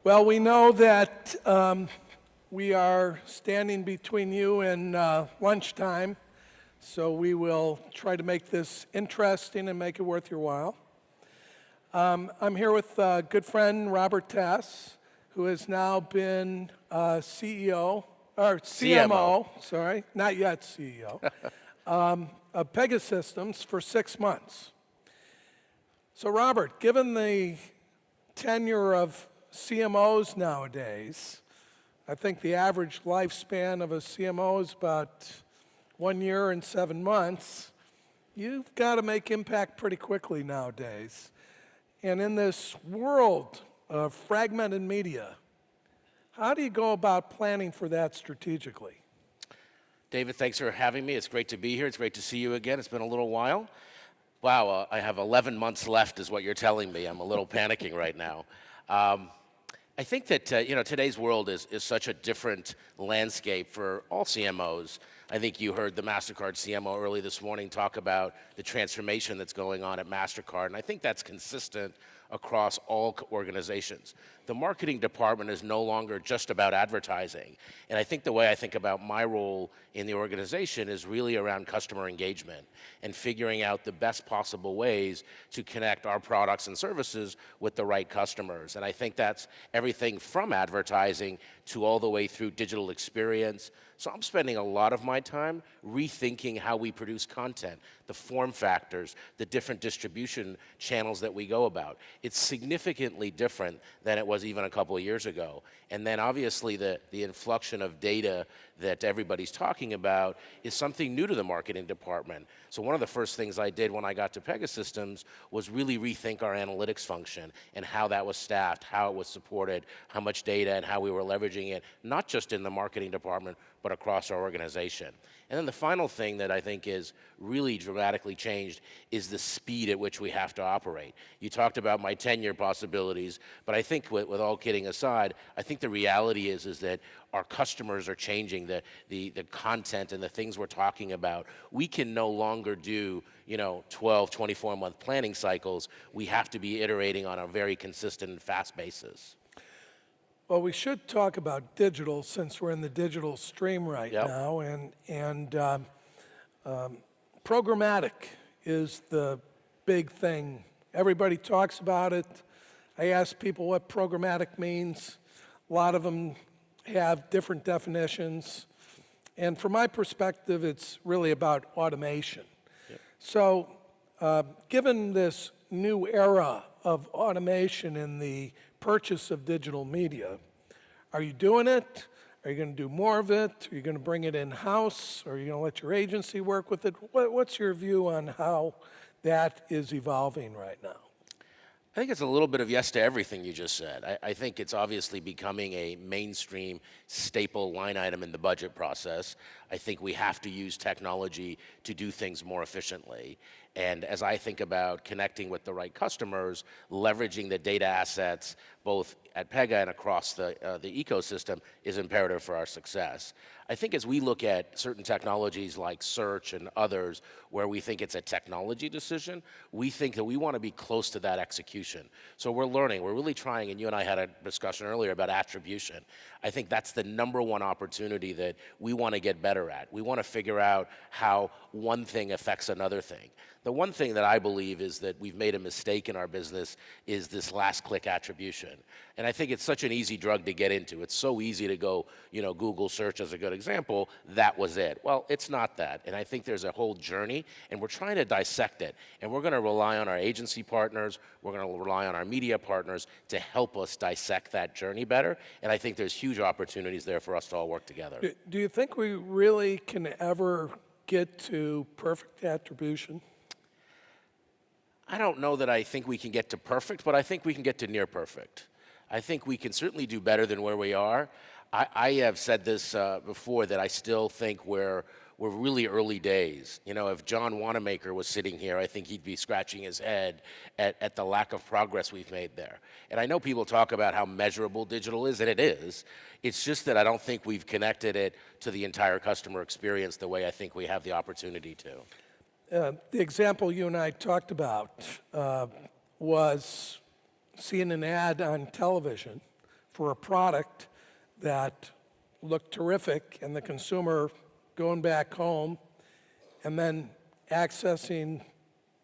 Well, we know that we are standing between you and lunchtime, so we will try to make this interesting and make it worth your while. I'm here with a good friend, Robert TAS, who has now been CEO, or CMO, sorry, not yet CEO, of Pegasystems for 6 months. So Robert, given the tenure of CMOs nowadays, I think the average lifespan of a CMO is about 1 year and 7 months. You've got to make impact pretty quickly nowadays. And in this world of fragmented media, how do you go about planning for that strategically? David, thanks for having me. It's great to be here. It's great to see you again. It's been a little while. Wow, I have 11 months left is what you're telling me. I'm a little panicking right now. I think that today's world is such a different landscape for all CMOs. I think you heard the MasterCard CMO early this morning talk about the transformation that's going on at MasterCard, and I think that's consistent across all organizations. The marketing department is no longer just about advertising, and I think the way I think about my role in the organization is really around customer engagement and figuring out the best possible ways to connect our products and services with the right customers. And I think that's everything from advertising to all the way through digital experience. So I'm spending a lot of my time rethinking how we produce content, the form factors, the different distribution channels that we go about. It's significantly different than it was even a couple of years ago. And then obviously the influction of data that everybody's talking about is something new to the marketing department. So one of the first things I did when I got to Pegasystems was really rethink our analytics function and how that was staffed, how it was supported, how much data and how we were leveraging it, not just in the marketing department, but across our organization. And then the final thing that I think is really dramatically changed is the speed at which we have to operate. You talked about my tenure possibilities, but I think with all kidding aside, I think the reality is that our customers are changing, the content and the things we're talking about. We can no longer do 12, 24-month planning cycles. We have to be iterating on a very consistent and fast basis. Well, we should talk about digital since we're in the digital stream right now, and programmatic is the big thing. Everybody talks about it. I ask people what programmatic means. A lot of them have different definitions, and from my perspective, it's really about automation. Yep. So, given this new era of automation in the purchase of digital media, are you doing it? Are you going to do more of it? Are you going to bring it in-house? Are you going to let your agency work with it? What's your view on how that is evolving right now? I think it's a little bit of yes to everything you just said. I think it's obviously becoming a mainstream staple line item in the budget process. I think we have to use technology to do things more efficiently. And as I think about connecting with the right customers, leveraging the data assets, both at Pega and across the ecosystem, is imperative for our success. I think as we look at certain technologies like search and others, where we think it's a technology decision, we think that we want to be close to that execution. So we're learning, we're really trying, and you and I had a discussion earlier about attribution. I think that's the #1 opportunity that we want to get better at. We want to figure out how one thing affects another thing. The one thing that I believe is that we've made a mistake in our business is this last click attribution. And I think it's such an easy drug to get into. It's so easy to go, Google search as a good example, that was it. Well, it's not that. And I think there's a whole journey, and we're trying to dissect it. And we're going to rely on our agency partners, we're going to rely on our media partners to help us dissect that journey better. And I think there's huge opportunities there for us to all work together. Do you think we really can ever get to perfect attribution? I don't know that I think we can get to perfect, but I think we can get to near perfect. I think we can certainly do better than where we are. I have said this before, that I still think we're really early days. If John Wanamaker was sitting here, I think he'd be scratching his head at the lack of progress we've made there. And I know people talk about how measurable digital is, and it is. It's just that I don't think we've connected it to the entire customer experience the way I think we have the opportunity to. The example you and I talked about was seeing an ad on television for a product that looked terrific and the consumer going back home and then accessing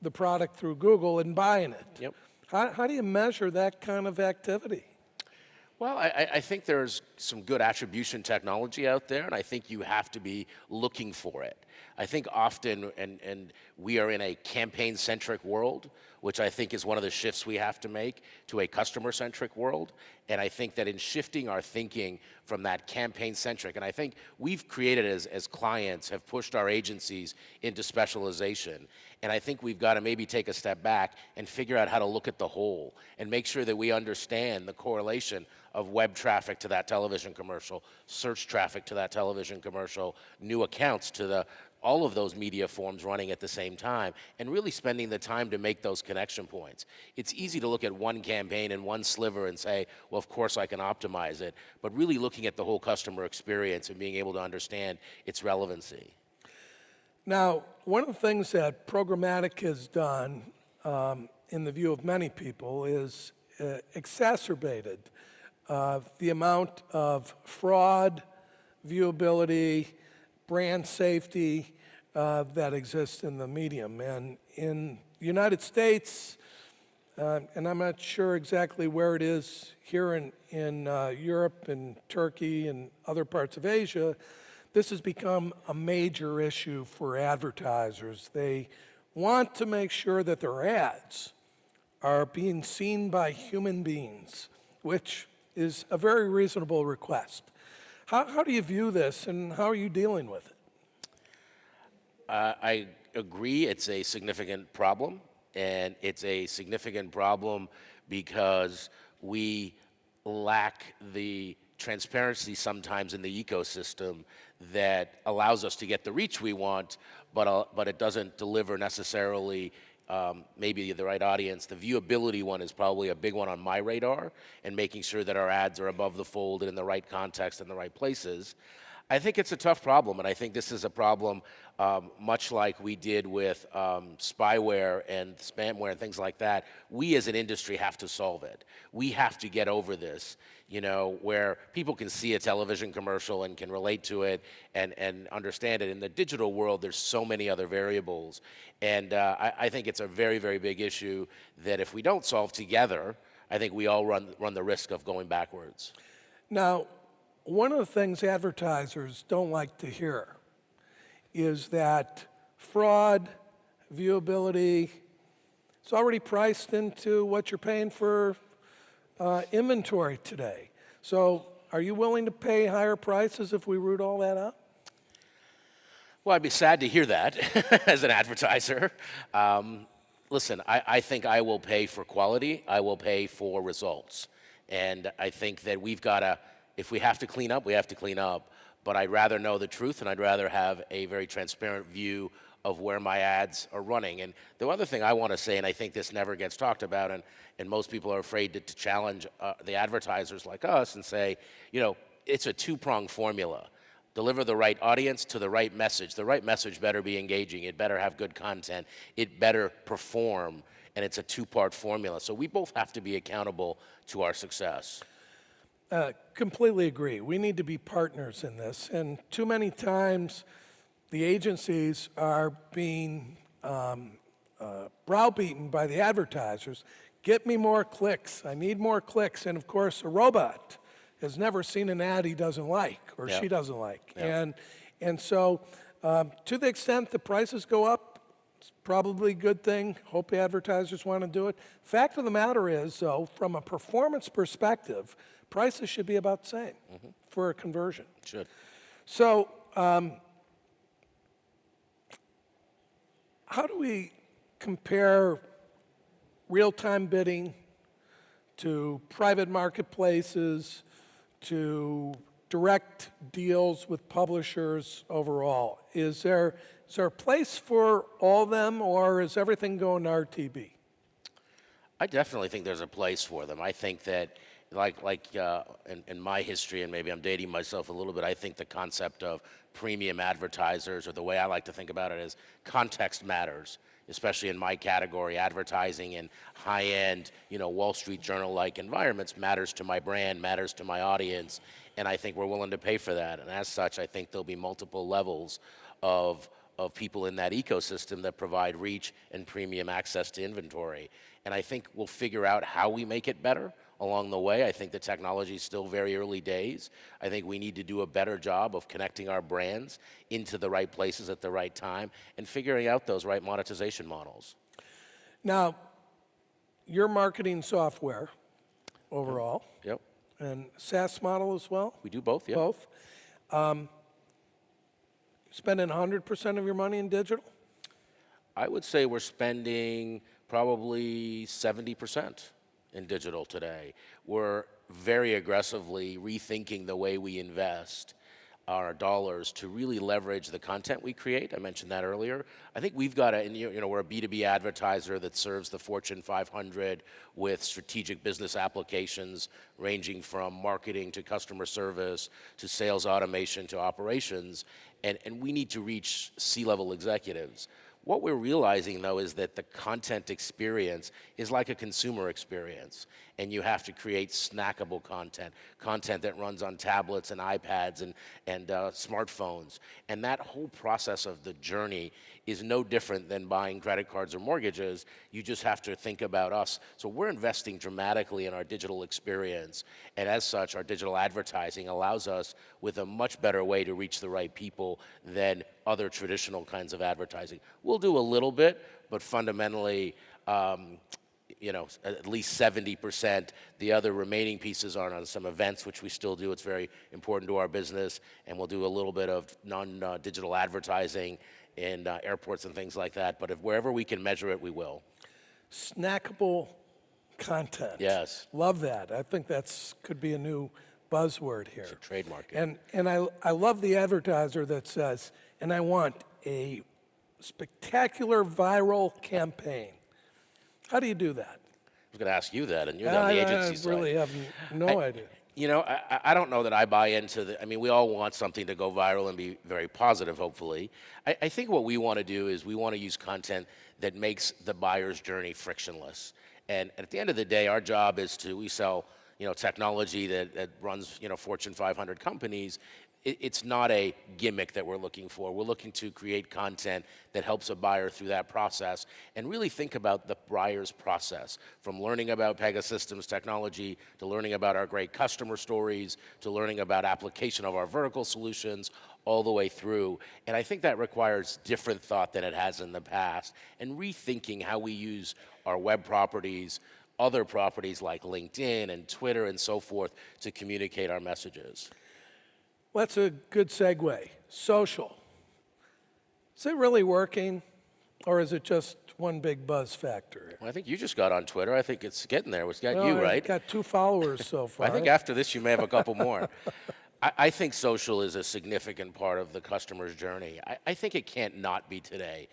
the product through Google and buying it. Yep. How do you measure that kind of activity? Well, I think there's some good attribution technology out there, and I think you have to be looking for it. I think often, and we are in a campaign-centric world, which I think is one of the shifts we have to make to a customer-centric world. And I think that in shifting our thinking from that campaign-centric, and I think we've created as clients, have pushed our agencies into specialization. And I think we've got to maybe take a step back and figure out how to look at the whole and make sure that we understand the correlation of web traffic to that television commercial, search traffic to that television commercial, new accounts to all of those media forms running at the same time, and really spending the time to make those connection points. It's easy to look at one campaign and one sliver and say, well, of course I can optimize it, but really looking at the whole customer experience and being able to understand its relevancy. Now, one of the things that programmatic has done, in the view of many people, is exacerbated the amount of fraud, viewability, brand safety that exists in the medium. And in the United States, and I'm not sure exactly where it is here in Europe and Turkey and other parts of Asia, this has become a major issue for advertisers. They want to make sure that their ads are being seen by human beings, which is a very reasonable request. How do you view this, and how are you dealing with it? I agree it's a significant problem, and it's a significant problem because we lack the transparency sometimes in the ecosystem that allows us to get the reach we want, but it doesn't deliver necessarily maybe the right audience. The viewability one is probably a big one on my radar, and making sure that our ads are above the fold and in the right context and the right places. I think it's a tough problem, and I think this is a problem much like we did with spyware and spamware and things like that. We as an industry have to solve it. We have to get over this, where people can see a television commercial and can relate to it and understand it. In the digital world, there's so many other variables. And I think it's a very, very big issue that if we don't solve together, I think we all run the risk of going backwards. Now, one of the things advertisers don't like to hear is that fraud, viewability, it's already priced into what you're paying for inventory today. So are you willing to pay higher prices if we root all that out? Well, I'd be sad to hear that as an advertiser. Listen, I think I will pay for quality. I will pay for results. And I think that we've got to, if we have to clean up, we have to clean up. But I'd rather know the truth, and I'd rather have a very transparent view of where my ads are running. And the other thing I want to say, and I think this never gets talked about, and most people are afraid to challenge the advertisers like us and say, it's a two-pronged formula. Deliver the right audience to the right message. The right message better be engaging. It better have good content. It better perform. And it's a two-part formula. So we both have to be accountable to our success. Completely agree. We need to be partners in this. And too many times, the agencies are being browbeaten by the advertisers. Get me more clicks. I need more clicks. And of course, a robot has never seen an ad he doesn't like or she doesn't like. And so to the extent the prices go up, it's probably a good thing. Hope advertisers want to do it. Fact of the matter is, though, from a performance perspective, prices should be about the same for a conversion. Should. So how do we compare real-time bidding to private marketplaces, to direct deals with publishers overall? Is there a place for all of them, or is everything going to RTB? I definitely think there's a place for them. I think that, in my history, and maybe I'm dating myself a little bit, I think the concept of premium advertisers, or the way I like to think about it, is context matters. especially in my category, advertising in high-end, Wall Street Journal-like environments matters to my brand, matters to my audience, and I think we're willing to pay for that. And as such, I think there'll be multiple levels of people in that ecosystem that provide reach and premium access to inventory. And I think we'll figure out how we make it better along the way. I think the technology is still very early days. I think we need to do a better job of connecting our brands into the right places at the right time and figuring out those right monetization models. Now, your marketing software overall, Yep. and SaaS model as well? We do both, yeah. Both. Spending 100% of your money in digital? I would say we're spending probably 70% in digital today. We're very aggressively rethinking the way we invest our dollars to really leverage the content we create. I mentioned that earlier. I think we've got we're a B2B advertiser that serves the Fortune 500 with strategic business applications ranging from marketing to customer service to sales automation to operations, and we need to reach C-level executives. What we're realizing, though, is that the content experience is like a consumer experience, and you have to create snackable content that runs on tablets and iPads and smartphones. And that whole process of the journey is no different than buying credit cards or mortgages. You just have to think about us. So we're investing dramatically in our digital experience, and as such, our digital advertising allows us with a much better way to reach the right people than other traditional kinds of advertising. We'll do a little bit, but fundamentally, at least 70%. The other remaining pieces are on some events, which we still do. It's very important to our business, and we'll do a little bit of non-digital advertising in airports and things like that. But wherever we can measure it, we will. Snackable content. Yes. Love that. I think could be a new buzzword here. It's a trademark. Yeah. And I love the advertiser that says, and I want a spectacular viral campaign. How do you do that? I was going to ask you that, and you're on the agency side. I really have no idea. I don't know that I buy into we all want something to go viral and be very positive, hopefully. I think what we want to do is we want to use content that makes the buyer's journey frictionless. And at the end of the day, our job is we sell, technology that runs, Fortune 500 companies. It's not a gimmick that we're looking for. We're looking to create content that helps a buyer through that process and really think about the buyer's process, from learning about Pegasystems technology to learning about our great customer stories to learning about application of our vertical solutions all the way through. And I think that requires different thought than it has in the past, and rethinking how we use our web properties, other properties like LinkedIn and Twitter and so forth to communicate our messages. Well, that's a good segue. Social. Is it really working, or is it just one big buzz factor? Well, I think you just got on Twitter. I think it's getting there. It's got you, right? I've got 2 followers so far. I think after this you may have a couple more. I think social is a significant part of the customer's journey. I think it can't not be today.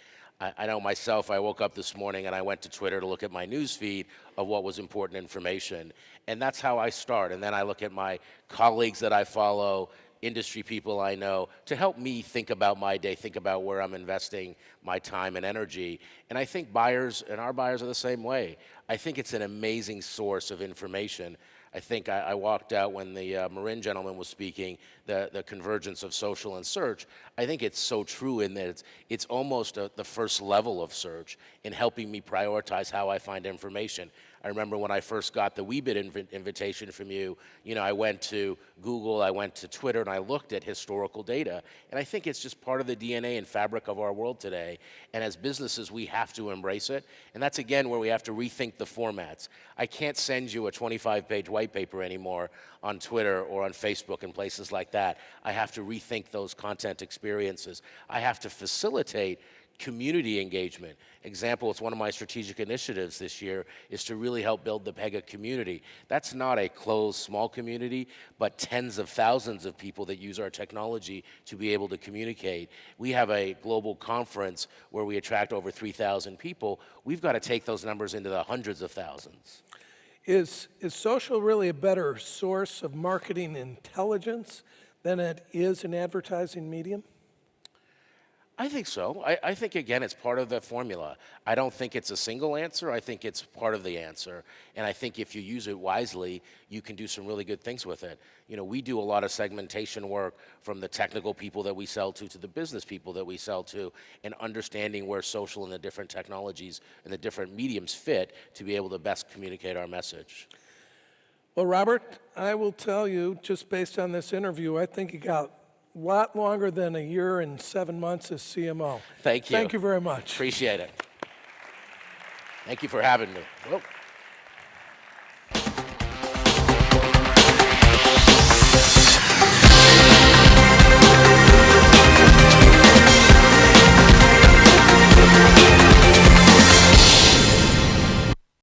I know myself, I woke up this morning and I went to Twitter to look at my news feed of what was important information. And that's how I start. And then I look at my colleagues that I follow, industry people I know, to help me think about my day, think about where I'm investing my time and energy. And I think buyers, and our buyers are the same way. I think it's an amazing source of information. I think I walked out when the Marin gentleman was speaking, the convergence of social and search. I think it's so true in that it's almost the first level of search in helping me prioritize how I find information. I remember when I first got the Webit invitation from you, I went to Google, I went to Twitter, and I looked at historical data. And I think it's just part of the DNA and fabric of our world today. And as businesses, we have to embrace it. And that's, again, where we have to rethink the formats. I can't send you a 25-page white paper anymore on Twitter or on Facebook and places like that. I have to rethink those content experiences. I have to facilitate community engagement. Example, it's one of my strategic initiatives this year is to really help build the Pega community. That's not a closed, small community, but tens of thousands of people that use our technology to be able to communicate. We have a global conference where we attract over 3,000 people. We've got to take those numbers into the hundreds of thousands. Is social really a better source of marketing intelligence than it is an advertising medium? I think so. I think, again, it's part of the formula. I don't think it's a single answer. I think it's part of the answer. And I think if you use it wisely, you can do some really good things with it. You know, we do a lot of segmentation work from the technical people that we sell to the business people that we sell to, and understanding where social and the different technologies and the different mediums fit to be able to best communicate our message. Well, Robert, I will tell you, just based on this interview, I think you got a lot longer than 1 year and 7 months as CMO. Thank you. Thank you very much. Appreciate it. Thank you for having me. Whoa.